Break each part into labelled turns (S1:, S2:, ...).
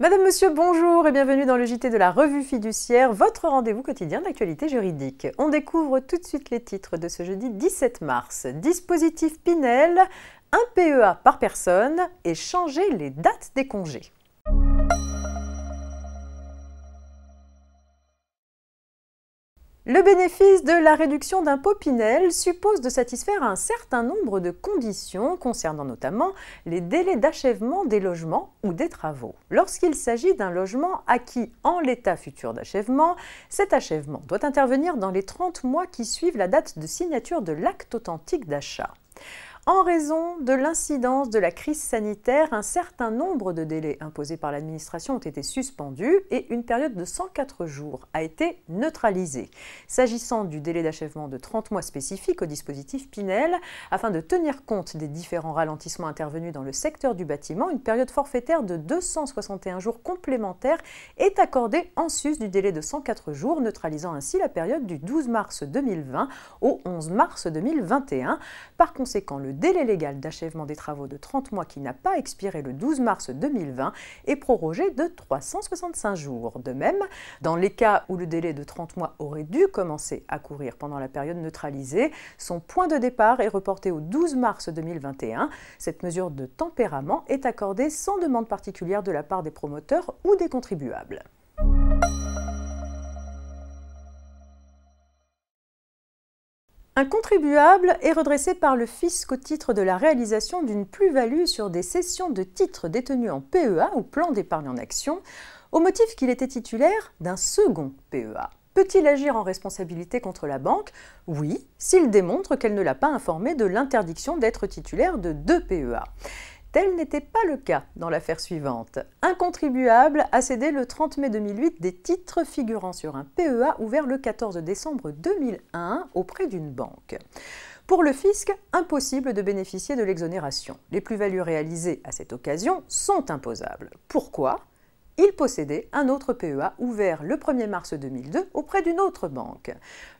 S1: Madame, Monsieur, bonjour et bienvenue dans le JT de la Revue Fiduciaire, votre rendez-vous quotidien d'actualité juridique. On découvre tout de suite les titres de ce jeudi 17 mars. Dispositif Pinel, un PEA par personne et changer les dates des congés. Le bénéfice de la réduction d'impôt Pinel suppose de satisfaire un certain nombre de conditions concernant notamment les délais d'achèvement des logements ou des travaux. Lorsqu'il s'agit d'un logement acquis en l'état futur d'achèvement, cet achèvement doit intervenir dans les 30 mois qui suivent la date de signature de l'acte authentique d'achat. En raison de l'incidence de la crise sanitaire, un certain nombre de délais imposés par l'administration ont été suspendus et une période de 104 jours a été neutralisée. S'agissant du délai d'achèvement de 30 mois spécifique au dispositif Pinel, afin de tenir compte des différents ralentissements intervenus dans le secteur du bâtiment, une période forfaitaire de 261 jours complémentaires est accordée en sus du délai de 104 jours, neutralisant ainsi la période du 12 mars 2020 au 11 mars 2021. Par conséquent, le délai légal d'achèvement des travaux de 30 mois qui n'a pas expiré le 12 mars 2020 est prorogé de 365 jours. De même, dans les cas où le délai de 30 mois aurait dû commencer à courir pendant la période neutralisée, son point de départ est reporté au 12 mars 2021. Cette mesure de tempérament est accordée sans demande particulière de la part des promoteurs ou des contribuables. Un contribuable est redressé par le fisc au titre de la réalisation d'une plus-value sur des cessions de titres détenus en PEA ou plan d'épargne en action, au motif qu'il était titulaire d'un second PEA. Peut-il agir en responsabilité contre la banque? Oui, s'il démontre qu'elle ne l'a pas informé de l'interdiction d'être titulaire de deux PEA. Tel n'était pas le cas dans l'affaire suivante. Un contribuable a cédé le 30 mai 2008 des titres figurant sur un PEA ouvert le 14 décembre 2001 auprès d'une banque. Pour le fisc, impossible de bénéficier de l'exonération. Les plus-values réalisées à cette occasion sont imposables. Pourquoi ? Il possédait un autre PEA ouvert le 1er mars 2002 auprès d'une autre banque.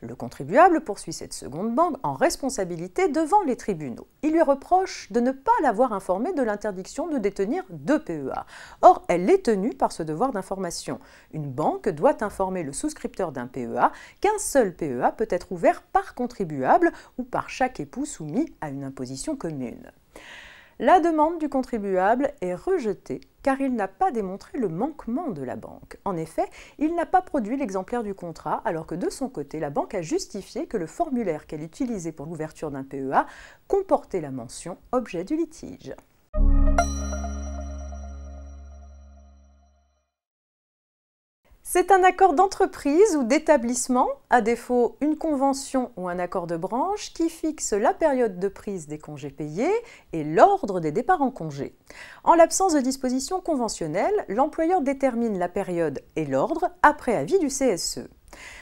S1: Le contribuable poursuit cette seconde banque en responsabilité devant les tribunaux. Il lui reproche de ne pas l'avoir informé de l'interdiction de détenir deux PEA. Or, elle est tenue par ce devoir d'information. Une banque doit informer le souscripteur d'un PEA qu'un seul PEA peut être ouvert par contribuable ou par chaque époux soumis à une imposition commune. La demande du contribuable est rejetée car il n'a pas démontré le manquement de la banque. En effet, il n'a pas produit l'exemplaire du contrat alors que de son côté, la banque a justifié que le formulaire qu'elle utilisait pour l'ouverture d'un PEA comportait la mention « objet du litige ». C'est un accord d'entreprise ou d'établissement, à défaut une convention ou un accord de branche, qui fixe la période de prise des congés payés et l'ordre des départs en congé. En l'absence de dispositions conventionnelles, l'employeur détermine la période et l'ordre après avis du CSE.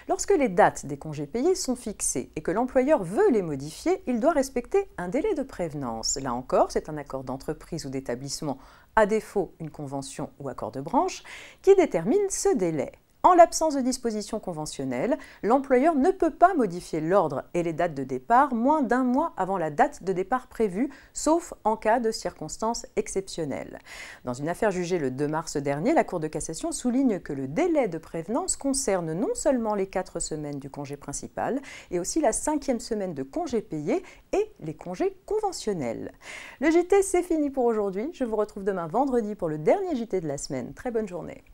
S1: Lorsque les dates des congés payés sont fixées et que l'employeur veut les modifier, il doit respecter un délai de prévenance. Là encore, c'est un accord d'entreprise ou d'établissement, à défaut une convention ou accord de branche, qui détermine ce délai. En l'absence de dispositions conventionnelles, l'employeur ne peut pas modifier l'ordre et les dates de départ moins d'un mois avant la date de départ prévue, sauf en cas de circonstances exceptionnelles. Dans une affaire jugée le 2 mars dernier, la Cour de cassation souligne que le délai de prévenance concerne non seulement les 4 semaines du congé principal, et aussi la 5e semaine de congé payé et les congés conventionnels. Le JT, c'est fini pour aujourd'hui. Je vous retrouve demain vendredi pour le dernier JT de la semaine. Très bonne journée.